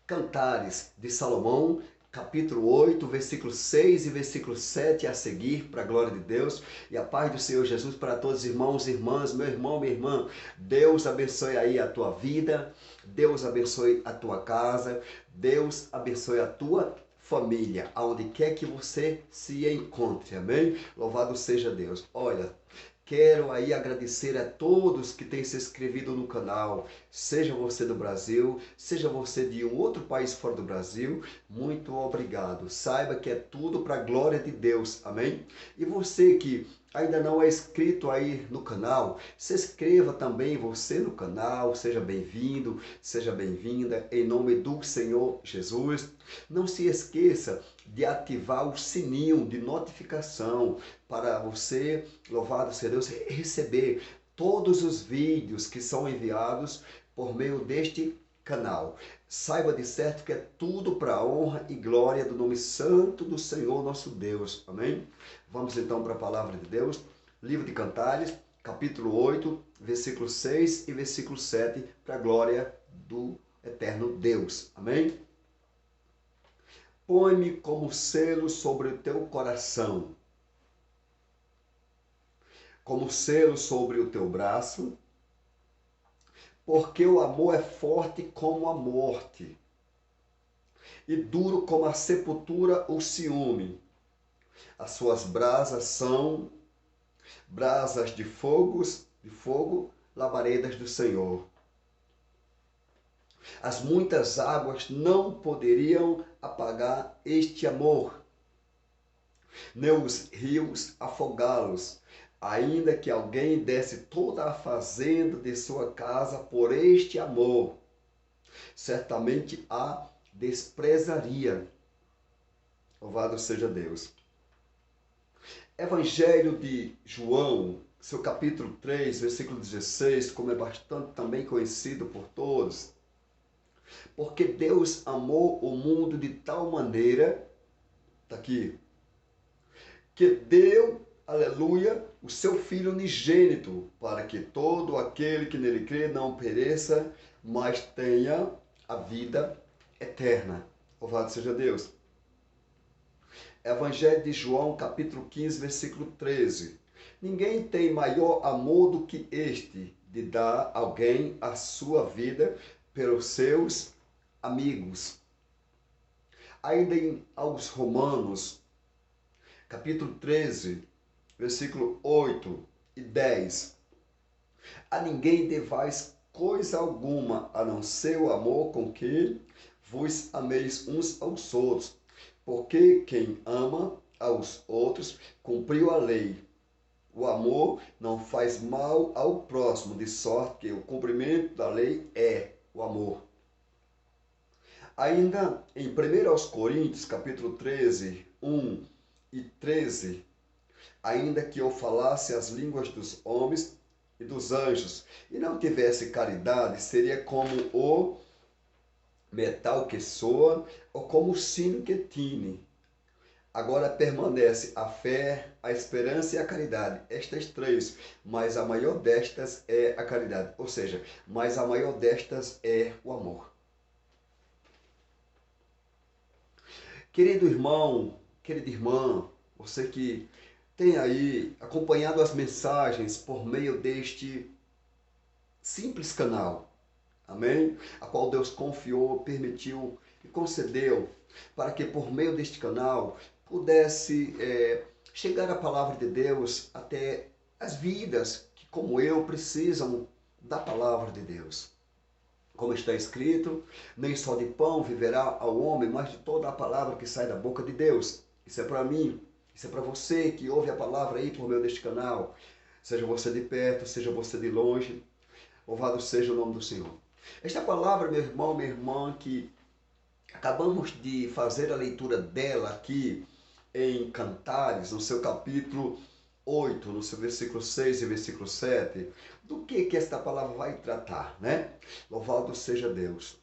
Cantares de Salomão, capítulo 8, versículo 6 e versículo 7 a seguir, para a glória de Deus. E a paz do Senhor Jesus para todos os irmãos e irmãs, meu irmão, minha irmã. Deus abençoe aí a tua vida, Deus abençoe a tua casa, Deus abençoe a tua família, aonde quer que você se encontre, amém? Louvado seja Deus. Olha, quero aí agradecer a todos que têm se inscrito no canal, seja você do Brasil, seja você de um outro país fora do Brasil, muito obrigado. Saiba que é tudo para a glória de Deus, amém? E você que ainda não é inscrito aí no canal, se inscreva também você no canal, seja bem-vindo, seja bem-vinda, em nome do Senhor Jesus. Não se esqueça de ativar o sininho de notificação para você, louvado seja Deus, receber todos os vídeos que são enviados por meio deste canal. Saiba de certo que é tudo para a honra e glória do nome santo do Senhor nosso Deus. Amém? Vamos então para a palavra de Deus. Livro de Cantares, capítulo 8, versículo 6 e versículo 7, para a glória do eterno Deus. Amém? Põe-me como selo sobre o teu coração, como selo sobre o teu braço, porque o amor é forte como a morte, e duro como a sepultura o ciúme. As suas brasas são brasas de fogo, labaredas do Senhor. As muitas águas não poderiam apagar este amor, nem os rios afogá-los, ainda que alguém desse toda a fazenda de sua casa por este amor, certamente a desprezaria. Louvado seja Deus. Evangelho de João, seu capítulo 3, versículo 16, como é bastante também conhecido por todos. Porque Deus amou o mundo de tal maneira, está aqui, que deu, aleluia, o seu Filho unigênito, para que todo aquele que nele crê não pereça, mas tenha a vida eterna. Louvado seja Deus. Evangelho de João, capítulo 15, versículo 13. Ninguém tem maior amor do que este, de dar alguém a sua vida pelos seus amigos. Ainda aos Romanos, capítulo 13, versículo 8 e 10. A ninguém devais coisa alguma, a não ser o amor com que vos ameis uns aos outros. Porque quem ama aos outros cumpriu a lei. O amor não faz mal ao próximo, de sorte que o cumprimento da lei é o amor. Ainda em 1 Coríntios, capítulo 13, 1 e 13, ainda que eu falasse as línguas dos homens e dos anjos, e não tivesse caridade, seria como o metal que soa, ou como o sino que tine. Agora permanece a fé, a esperança e a caridade. Estas três, mas a maior destas é a caridade. Ou seja, mas a maior destas é o amor. Querido irmão, querida irmã, você que tem aí acompanhado as mensagens por meio deste simples canal, amém? A qual Deus confiou, permitiu e concedeu para que por meio deste canal pudesse chegar a palavra de Deus até as vidas que, como eu, precisam da palavra de Deus. Como está escrito, nem só de pão viverá ao homem, mas de toda a palavra que sai da boca de Deus. Isso é para mim, isso é para você que ouve a palavra aí por meio deste canal. Seja você de perto, seja você de longe, louvado seja o nome do Senhor. Esta palavra, meu irmão, minha irmã, que acabamos de fazer a leitura dela aqui em Cantares, no seu capítulo 8, no seu versículo 6 e versículo 7, do que esta palavra vai tratar, né? Louvado seja Deus.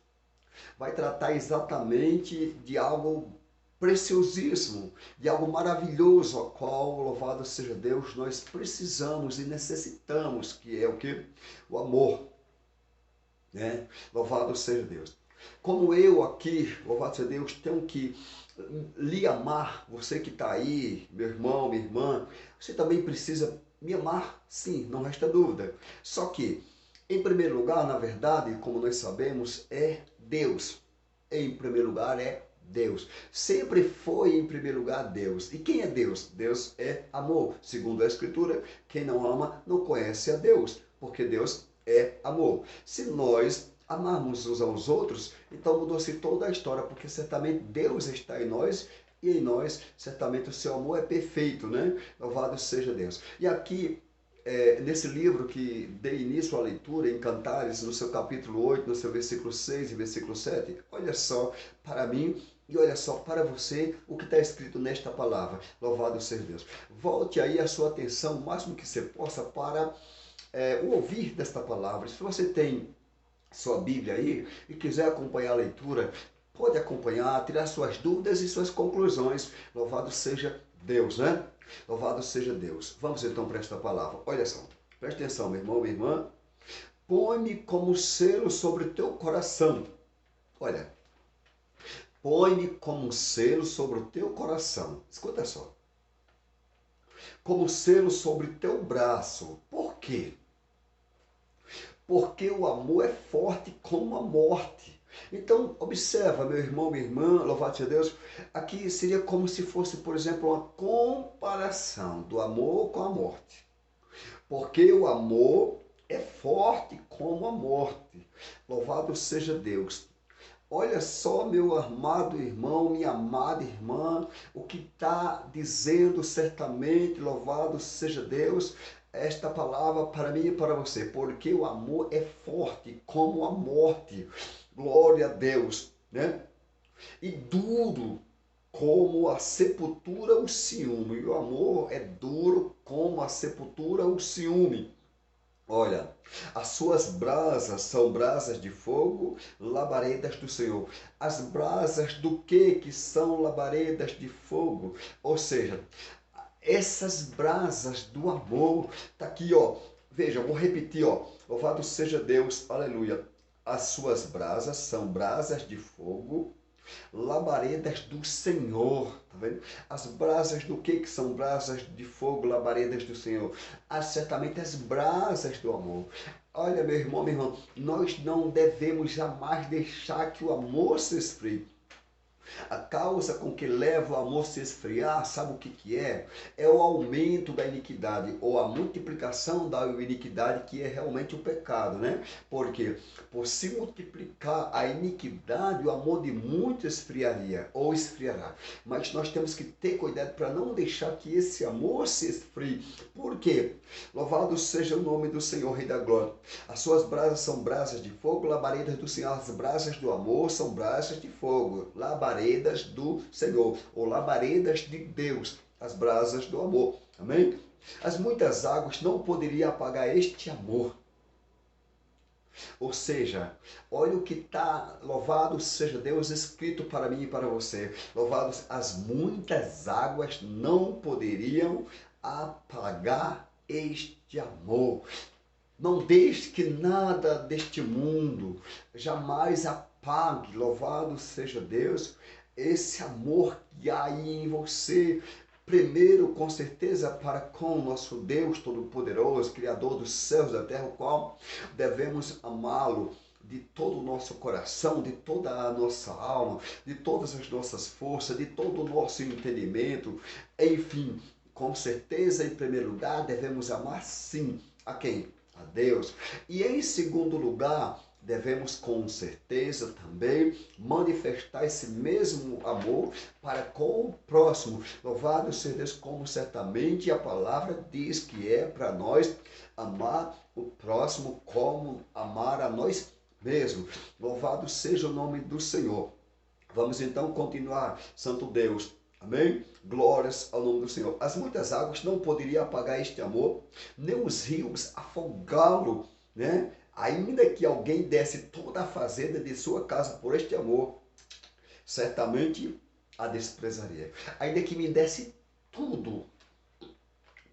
Vai tratar exatamente de algo preciosíssimo, de algo maravilhoso, ao qual, louvado seja Deus, nós precisamos e necessitamos, que é o que? O amor. Né? Louvado seja Deus. Como eu aqui, louvado seja Deus, tenho que lhe amar, você que está aí, meu irmão, minha irmã, você também precisa me amar, sim, não resta dúvida. Só que, em primeiro lugar, na verdade, como nós sabemos, é Deus. Em primeiro lugar é Deus. Sempre foi em primeiro lugar Deus. E quem é Deus? Deus é amor. Segundo a Escritura, quem não ama não conhece a Deus, porque Deus é amor. Se nós amarmos uns aos outros, então mudou-se toda a história, porque certamente Deus está em nós e em nós, certamente o seu amor é perfeito, né? Louvado seja Deus. E aqui, nesse livro que dei início à leitura, em Cantares, no seu capítulo 8, no seu versículo 6 e versículo 7, olha só para mim e olha só para você o que está escrito nesta palavra. Louvado seja Deus. Volte aí a sua atenção o máximo que você possa para o ouvir desta palavra. Se você tem sua Bíblia aí e quiser acompanhar a leitura, pode acompanhar, tirar suas dúvidas e suas conclusões. Louvado seja Deus, né? Louvado seja Deus. Vamos então para esta palavra. Olha só, preste atenção, meu irmão, minha irmã. Põe-me como selo sobre o teu coração. Olha, põe-me como um selo sobre o teu coração. Escuta só. Como selo sobre o teu braço. Por quê? Porque o amor é forte como a morte. Então, observa, meu irmão, minha irmã, louvado seja Deus, aqui seria como se fosse, por exemplo, uma comparação do amor com a morte. Porque o amor é forte como a morte. Louvado seja Deus. Olha só, meu amado irmão, minha amada irmã, o que está dizendo certamente, louvado seja Deus, esta palavra para mim e para você, porque o amor é forte como a morte, glória a Deus, né? E duro como a sepultura o ciúme, e o amor é duro como a sepultura o ciúme. Olha, as suas brasas são brasas de fogo, labaredas do Senhor. As brasas do que são labaredas de fogo? Ou seja, essas brasas do amor, tá aqui, ó. Veja, eu vou repetir, ó. Louvado seja Deus, aleluia. As suas brasas são brasas de fogo, labaredas do Senhor, tá vendo? As brasas do que são brasas de fogo, labaredas do Senhor? Certamente as brasas do amor. Olha, meu irmão, minha irmã, nós não devemos jamais deixar que o amor se esfrie. A causa com que leva o amor a se esfriar, sabe o que é? É o aumento da iniquidade, ou a multiplicação da iniquidade, que é realmente o pecado, né? Porque por se multiplicar a iniquidade, o amor de muitos esfriaria, ou esfriará. Mas nós temos que ter cuidado para não deixar que esse amor se esfrie. Por quê? Louvado seja o nome do Senhor, Rei da Glória. As suas brasas são brasas de fogo, labaredas do Senhor. As brasas do amor são brasas de fogo, labaredas do Senhor, ou labaredas de Deus, as brasas do amor. Amém? As muitas águas não poderiam apagar este amor. Ou seja, olha o que está, louvado seja Deus, escrito para mim e para você. Louvado, as muitas águas não poderiam apagar este amor. Não deixe que nada deste mundo jamais apague, louvado seja Deus, esse amor que há aí em você. Primeiro, com certeza, para com o nosso Deus Todo-Poderoso, Criador dos céus e da terra, o qual devemos amá-lo de todo o nosso coração, de toda a nossa alma, de todas as nossas forças, de todo o nosso entendimento. Enfim, com certeza, em primeiro lugar, devemos amar sim a quem? A Deus. E em segundo lugar, devemos com certeza também manifestar esse mesmo amor para com o próximo. Louvado seja Deus, como certamente a palavra diz que é para nós amar o próximo como amar a nós mesmos. Louvado seja o nome do Senhor. Vamos então continuar, Santo Deus. Amém? Glórias ao nome do Senhor. As muitas águas não poderiam apagar este amor, nem os rios afogá-lo, né? Ainda que alguém desse toda a fazenda de sua casa por este amor, certamente a desprezaria. Ainda que me desse tudo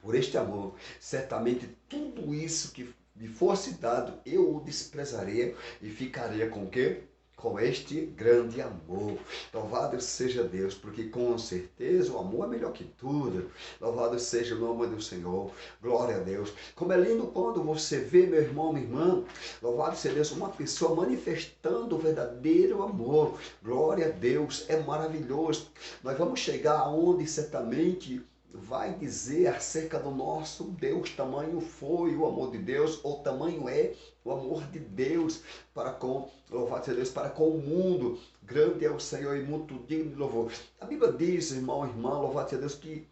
por este amor, certamente tudo isso que me fosse dado, eu o desprezaria e ficaria com o quê? com este grande amor. Louvado seja Deus, porque com certeza o amor é melhor que tudo. Louvado seja o nome do Senhor. Glória a Deus. Como é lindo quando você vê, meu irmão, minha irmã, louvado seja Deus, uma pessoa manifestando o verdadeiro amor. Glória a Deus, é maravilhoso. Nós vamos chegar aonde certamente vai dizer acerca do nosso Deus, tamanho foi o amor de Deus, ou tamanho é o amor de Deus para com, louvado seja Deus, para com o mundo. Grande é o Senhor e muito digno de louvor. A Bíblia diz, irmão, irmã, louvado seja Deus, que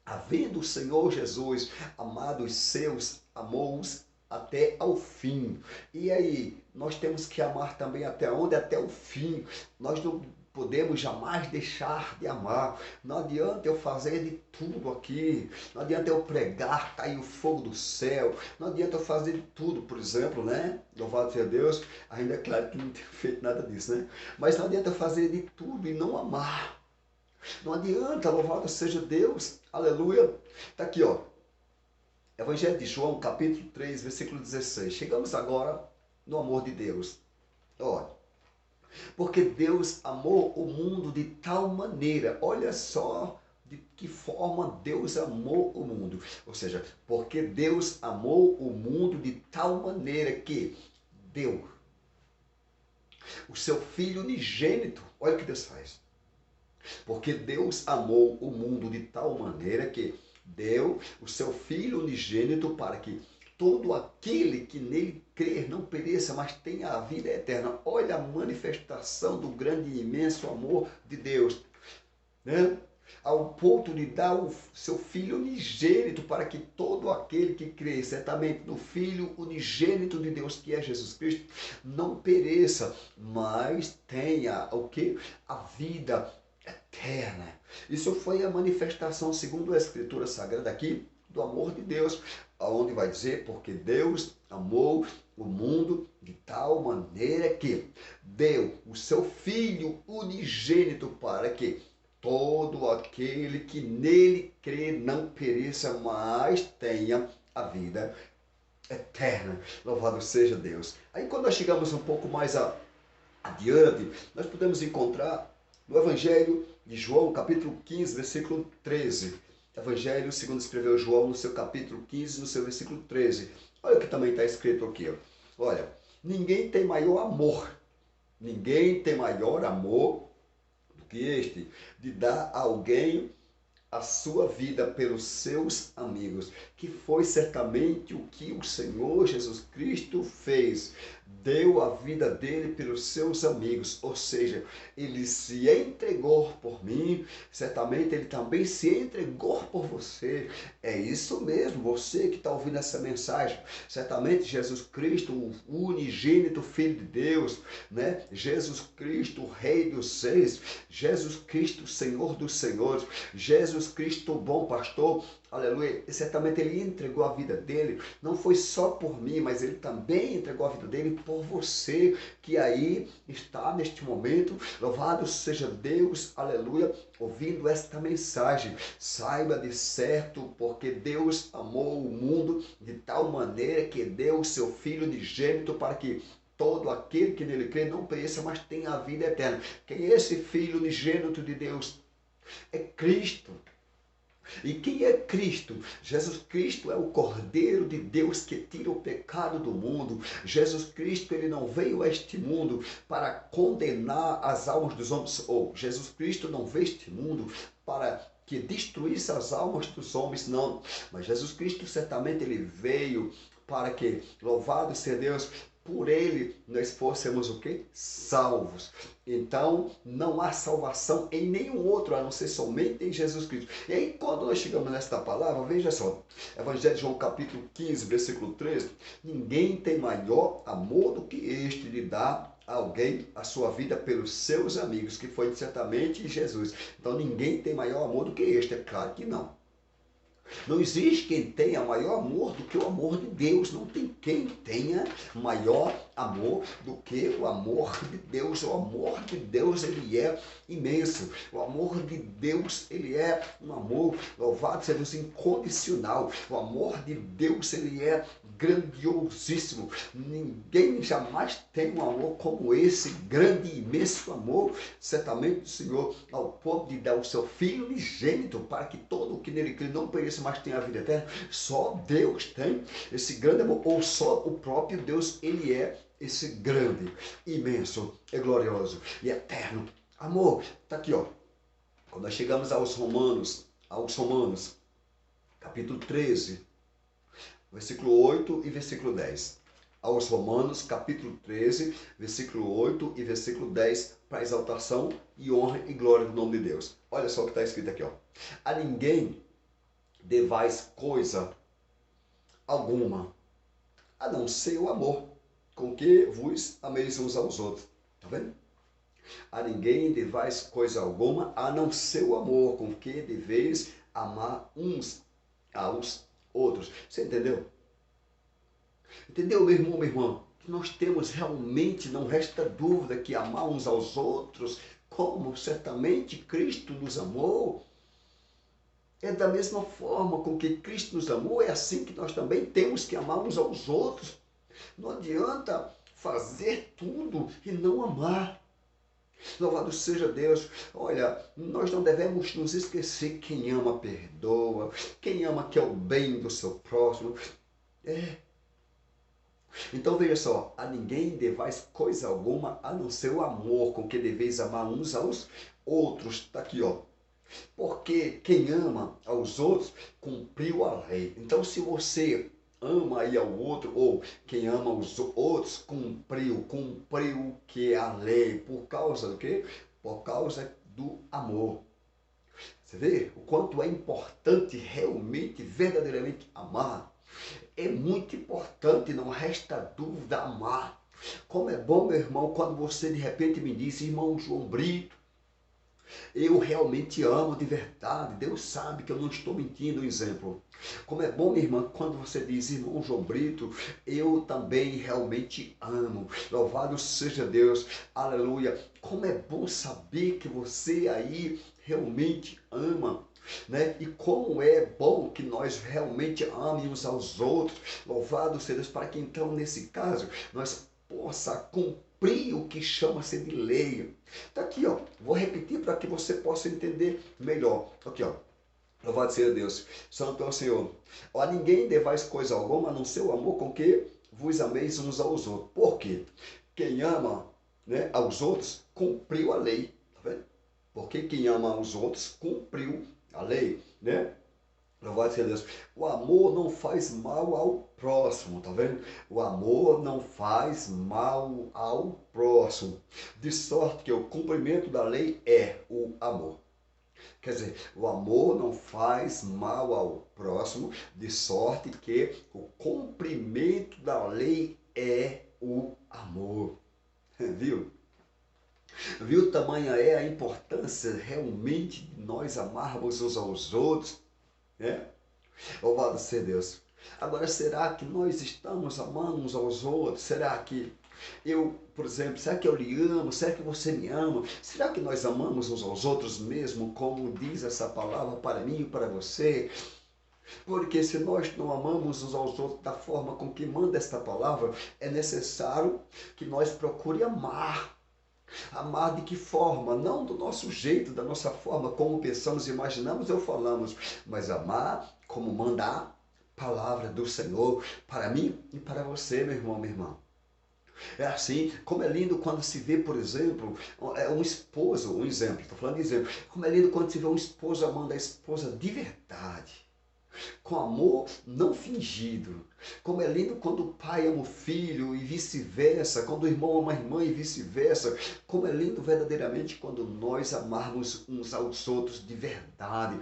havendo o Senhor Jesus amado os seus, amou-os até ao fim. E aí, nós temos que amar também até onde? Até o fim. Nós não podemos jamais deixar de amar. Não adianta eu fazer de tudo aqui. Não adianta eu pregar, cair o fogo do céu. Não adianta eu fazer de tudo, por exemplo, né? Louvado seja Deus. Ainda é claro que não tenho feito nada disso, né? Mas não adianta eu fazer de tudo e não amar. Não adianta, louvado seja Deus. Aleluia. Está aqui, ó. Evangelho de João, capítulo 3, versículo 16. Chegamos agora no amor de Deus. Ó. Porque Deus amou o mundo de tal maneira. Olha só de que forma Deus amou o mundo. Ou seja, porque Deus amou o mundo de tal maneira que deu o seu Filho unigênito. Olha o que Deus faz. Porque Deus amou o mundo de tal maneira que deu o seu Filho unigênito para que todo aquele que nele crer não pereça, mas tenha a vida eterna. Olha a manifestação do grande e imenso amor de Deus, né? Ao ponto de dar o seu Filho unigênito para que todo aquele que crê certamente no Filho unigênito de Deus, que é Jesus Cristo, não pereça, mas tenha o quê? A vida eterna. Isso foi a manifestação, segundo a Escritura Sagrada aqui, do amor de Deus, aonde vai dizer, porque Deus amou o mundo de tal maneira que deu o seu Filho unigênito para que todo aquele que nele crê não pereça, mas tenha a vida eterna. Louvado seja Deus. Aí quando nós chegamos um pouco mais adiante, nós podemos encontrar no Evangelho de João, capítulo 15, versículo 13. Evangelho, segundo escreveu João, no seu capítulo 15, no seu versículo 13. Olha o que também está escrito aqui. Olha, ninguém tem maior amor do que este, de dar a alguém a sua vida pelos seus amigos, que foi certamente o que o Senhor Jesus Cristo fez. Deu a vida dele pelos seus amigos, ou seja, ele se entregou por mim, certamente ele também se entregou por você. É isso mesmo, você que está ouvindo essa mensagem, certamente Jesus Cristo, o unigênito Filho de Deus, né? Jesus Cristo, o Rei dos Reis, Jesus Cristo, Senhor dos Senhores, Jesus Cristo, o bom pastor, aleluia, e certamente ele entregou a vida dele, não foi só por mim, mas ele também entregou a vida dele por você, que aí está neste momento, louvado seja Deus, aleluia, ouvindo esta mensagem. Saiba de certo, porque Deus amou o mundo de tal maneira que deu o seu Filho unigênito para que todo aquele que nele crê não pereça, mas tenha a vida eterna. Quem é esse Filho unigênito de Deus? É Cristo. E quem é Cristo? Jesus Cristo é o Cordeiro de Deus que tira o pecado do mundo. Jesus Cristo, ele não veio a este mundo para condenar as almas dos homens, ou Jesus Cristo não veio a este mundo para que destruísse as almas dos homens, não. Mas Jesus Cristo certamente ele veio para que, louvado seja Deus, por ele nós fôssemos o quê? Salvos. Então, não há salvação em nenhum outro, a não ser somente em Jesus Cristo. E aí, quando nós chegamos nesta palavra, veja só, Evangelho de João, capítulo 15, versículo 13, ninguém tem maior amor do que este de dar a alguém a sua vida pelos seus amigos, que foi certamente Jesus. Então, ninguém tem maior amor do que este, é claro que não. Não existe quem tenha maior amor do que o amor de Deus. Não tem quem tenha maior amor do que o amor de Deus. O amor de Deus, ele é imenso. O amor de Deus, ele é um amor, louvado seja Deus, incondicional. O amor de Deus, ele é grandiosíssimo. Ninguém jamais tem um amor como esse, grande e imenso amor, certamente do Senhor, ao ponto de dar o seu Filho unigênito, para que todo o que nele crê não pereça, mas tenha a vida eterna. Só Deus tem esse grande amor, ou só o próprio Deus, ele é esse grande, imenso, e glorioso e eterno amor. Está aqui, ó. Quando nós chegamos aos Romanos, capítulo 13, versículo 8 e versículo 10. Aos Romanos, capítulo 13, versículo 8 e versículo 10, para exaltação e honra e glória do nome de Deus. Olha só o que está escrito aqui, ó. A ninguém devais coisa alguma, a não ser o amor, com que vos ameis uns aos outros. Está vendo? A ninguém devais coisa alguma, a não ser o amor, com que deveis amar uns aos outros. Você entendeu? Entendeu, meu irmão, minha irmã? Que nós temos realmente, não resta dúvida, que amar uns aos outros, como certamente Cristo nos amou. É da mesma forma com que Cristo nos amou, é assim que nós também temos que amar uns aos outros. Não adianta fazer tudo e não amar. Louvado seja Deus. Olha, nós não devemos nos esquecer: quem ama perdoa, quem ama quer o bem do seu próximo. Então veja só, a ninguém devais coisa alguma, a não ser o amor, com que deveis amar uns aos outros. Está aqui, ó. Porque quem ama aos outros, cumpriu a lei. Então se você ama aí ao outro, ou quem ama os outros, cumpriu o que é a lei. Por causa do quê? Por causa do amor. Você vê o quanto é importante realmente, verdadeiramente amar. É muito importante, não resta dúvida, amar. Como é bom, meu irmão, quando você de repente me diz: irmão João Brito, eu realmente amo de verdade. Deus sabe que eu não estou mentindo, um exemplo. Como é bom, minha irmã, quando você diz: irmão João Brito, eu também realmente amo. Louvado seja Deus, aleluia. Como é bom saber que você aí realmente ama. Né? E como é bom que nós realmente amemos uns aos outros. Louvado seja Deus, para que então, nesse caso, nós possa cumprir o que chama-se de lei. Está aqui, ó. Vou repetir para que você possa entender melhor. Aqui, ó. Louvado seja Deus. Santo é o Senhor. A ninguém devais coisa alguma, a não ser o amor com que vos ameis uns aos outros. Por quê? Quem ama, né, aos outros, cumpriu a lei. Tá vendo? Porque quem ama aos outros, cumpriu a lei, né? Louvado seja Deus. O amor não faz mal ao próximo, tá vendo? O amor não faz mal ao próximo. De sorte que o cumprimento da lei é o amor. Quer dizer, o amor não faz mal ao próximo, de sorte que o cumprimento da lei é o amor. Viu? Viu, tamanha é a importância realmente de nós amarmos uns aos outros, né? Louvado seja Deus. Agora, será que nós estamos amando uns aos outros? Será que eu, por exemplo, será que eu lhe amo? Será que você me ama? Será que nós amamos uns aos outros mesmo, como diz essa palavra para mim e para você? Porque se nós não amamos uns aos outros da forma com que manda esta palavra, é necessário que nós procure amar. Amar de que forma? Não do nosso jeito, da nossa forma, como pensamos, imaginamos ou falamos, mas amar como manda a palavra do Senhor para mim e para você, meu irmão, minha irmã. É assim, como é lindo quando se vê, por exemplo, um esposo, um exemplo, estou falando de exemplo, como é lindo quando se vê um esposo amando a esposa de verdade, com amor não fingido. Como é lindo quando o pai ama o filho e vice-versa, quando o irmão ama a irmã e vice-versa. Como é lindo verdadeiramente quando nós amarmos uns aos outros de verdade.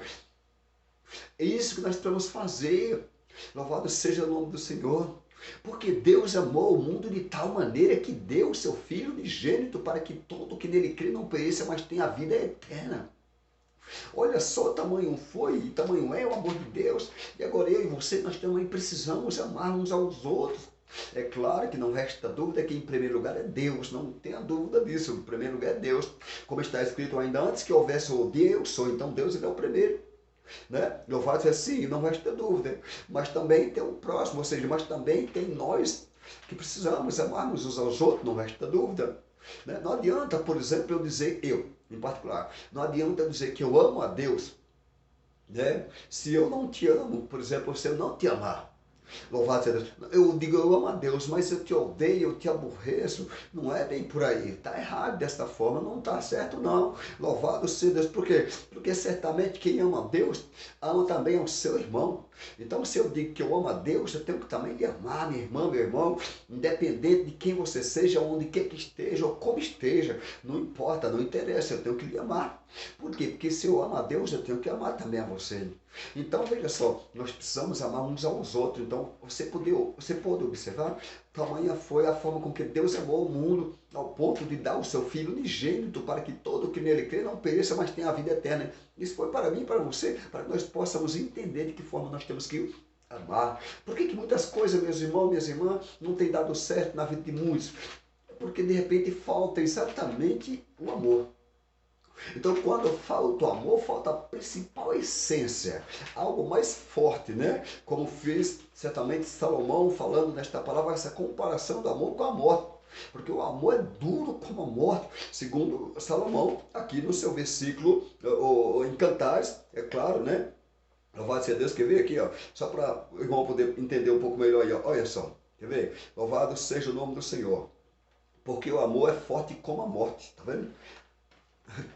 É isso que nós precisamos fazer. Louvado seja o nome do Senhor. Porque Deus amou o mundo de tal maneira que deu o seu Filho unigênito para que todo que nele crê não pereça, mas tenha a vida eterna. Olha só, tamanho foi e tamanho é o amor de Deus. E agora eu e você, nós também precisamos amar uns aos outros. É claro que não resta dúvida que em primeiro lugar é Deus, não tenha dúvida disso, em primeiro lugar é Deus. Como está escrito ainda, antes que houvesse o Deus, ou então Deus ele é o primeiro. Né? Louvado seja assim, não resta dúvida. Mas também tem o próximo, ou seja, mas também tem nós que precisamos amarmos uns aos outros, não resta dúvida. Né? Não adianta, por exemplo, eu dizer eu, em particular, não adianta eu dizer que eu amo a Deus, né? Se eu não te amo, por exemplo, se eu não te amar. Louvado seja Deus. Eu digo, eu amo a Deus, mas eu te odeio, eu te aborreço. Não é bem por aí. Está errado desta forma, não está certo não. Louvado seja Deus. Por quê? Porque certamente quem ama a Deus, ama também o seu irmão. Então, se eu digo que eu amo a Deus, eu tenho que também lhe amar, minha irmã, meu irmão, independente de quem você seja, onde quer que esteja, ou como esteja. Não importa, não interessa, eu tenho que lhe amar. Por quê? Porque se eu amo a Deus, eu tenho que amar também a você. Então, veja só, nós precisamos amar uns aos outros. Então, você pode observar, tamanha foi a forma com que Deus amou o mundo, ao ponto de dar o seu Filho unigênito, para que todo que nele crê não pereça, mas tenha a vida eterna. Isso foi para mim e para você, para que nós possamos entender de que forma nós temos que amar. Por que muitas coisas, meus irmãos, minhas irmãs, não têm dado certo na vida de muitos? Porque de repente falta exatamente o amor. Então, quando falta o amor, falta a principal essência, algo mais forte, né? Como fez certamente Salomão falando nesta palavra, essa comparação do amor com a morte. Porque o amor é duro como a morte, segundo Salomão, aqui no seu versículo, em Cantares, é claro, né? Louvado seja Deus, quer ver aqui, ó, só para o irmão poder entender um pouco melhor aí, ó. Olha só, quer ver? Louvado seja o nome do Senhor, porque o amor é forte como a morte, tá vendo?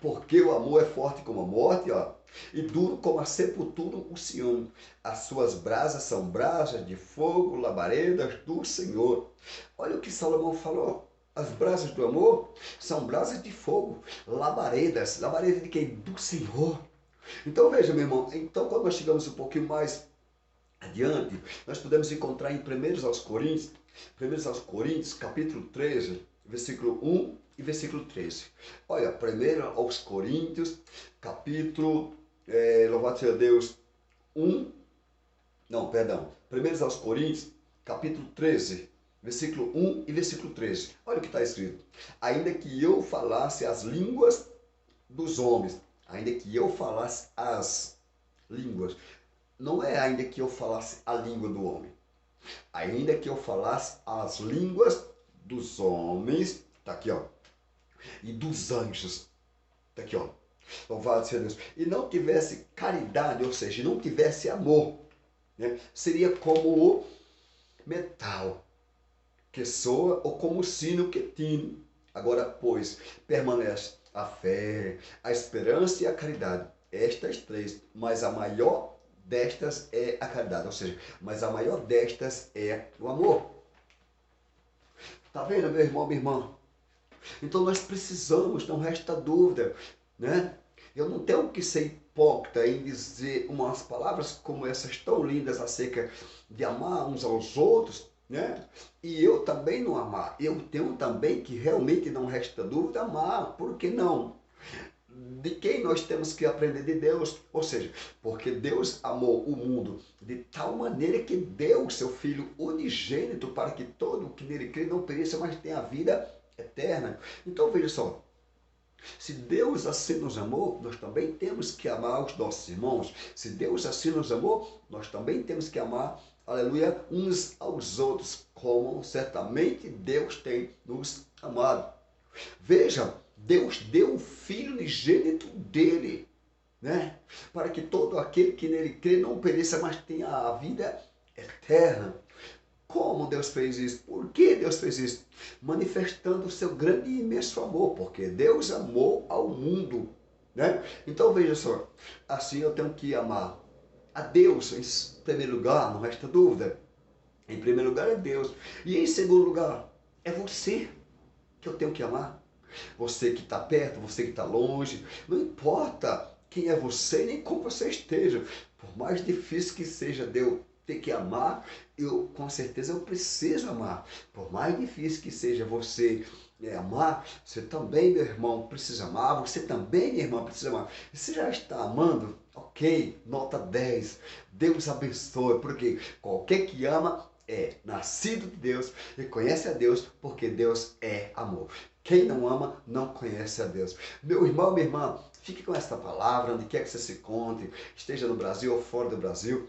Porque o amor é forte como a morte, ó, e duro como a sepultura o ciúme. As suas brasas são brasas de fogo, labaredas do Senhor. Olha o que Salomão falou. As brasas do amor são brasas de fogo, labaredas. Labaredas de quem? Do Senhor. Então veja, meu irmão, então quando nós chegamos um pouquinho mais adiante, nós podemos encontrar em 1 Coríntios, capítulo 13, versículo 1 e versículo 13. Olha, 1 Coríntios, capítulo, louvado seja Deus, 1, não, perdão, 1 Coríntios, capítulo 13, versículo 1 e versículo 13. Olha o que está escrito. Ainda que eu falasse as línguas dos homens, ainda que eu falasse as línguas, não é ainda que eu falasse a língua do homem, ainda que eu falasse as línguas dos homens, tá aqui ó, e dos anjos, tá aqui ó, louvado seja Deus, e não tivesse caridade, ou seja, não tivesse amor, né? Seria como o metal que soa ou como o sino que tine. Agora, pois, permanece a fé, a esperança e a caridade, estas três, mas a maior destas é a caridade, ou seja, mas a maior destas é o amor. Tá vendo, meu irmão, minha irmã? Então nós precisamos, não resta dúvida, né? Eu não tenho que ser hipócrita em dizer umas palavras como essas tão lindas acerca de amar uns aos outros, né? E eu também não amar. Eu tenho também que realmente não resta dúvida amar. Por que não? De quem nós temos que aprender? De Deus, ou seja, porque Deus amou o mundo de tal maneira que deu o seu Filho unigênito para que todo o que nele crê não pereça, mas tenha a vida eterna. Então veja só, se Deus assim nos amou, nós também temos que amar os nossos irmãos. Se Deus assim nos amou, nós também temos que amar, aleluia, uns aos outros, como certamente Deus tem nos amado. Veja, Deus deu o Filho unigênito dele, né? Para que todo aquele que nele crê não pereça, mas tenha a vida eterna. Como Deus fez isso? Por que Deus fez isso? Manifestando o seu grande e imenso amor, porque Deus amou ao mundo, né? Então veja só, assim eu tenho que amar a Deus em primeiro lugar, não resta dúvida. Em primeiro lugar é Deus. E em segundo lugar, é você que eu tenho que amar. Você que está perto, você que está longe, não importa quem é você nem como você esteja. Por mais difícil que seja de eu ter que amar, eu com certeza eu preciso amar. Por mais difícil que seja você amar, você também, meu irmão, precisa amar. Você também, minha irmã, precisa amar. E você já está amando? Ok, nota 10. Deus abençoe, porque qualquer que ama é nascido de Deus e conhece a Deus, porque Deus é amor. Quem não ama, não conhece a Deus. Meu irmão, minha irmã, fique com esta palavra, onde quer que você se encontre, esteja no Brasil ou fora do Brasil.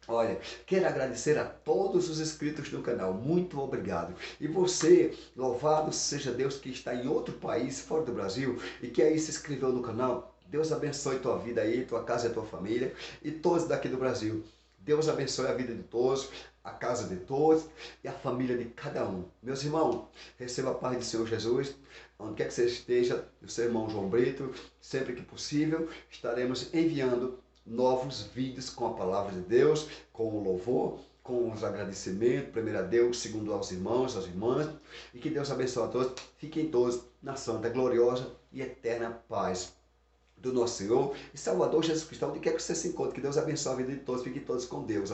Olha, quero agradecer a todos os inscritos do canal, muito obrigado. E você, louvado seja Deus que está em outro país, fora do Brasil, e que aí se inscreveu no canal. Deus abençoe tua vida aí, tua casa e tua família, e todos daqui do Brasil. Deus abençoe a vida de todos, a casa de todos e a família de cada um. Meus irmãos, receba a paz do Senhor Jesus, onde quer que você esteja, o seu irmão João Brito, sempre que possível, estaremos enviando novos vídeos com a palavra de Deus, com o louvor, com os agradecimentos, primeiro a Deus, segundo aos irmãos, às irmãs, e que Deus abençoe a todos, fiquem todos na santa, gloriosa e eterna paz do nosso Senhor e Salvador Jesus Cristo, onde quer que você se encontre, que Deus abençoe a vida de todos, fiquem todos com Deus.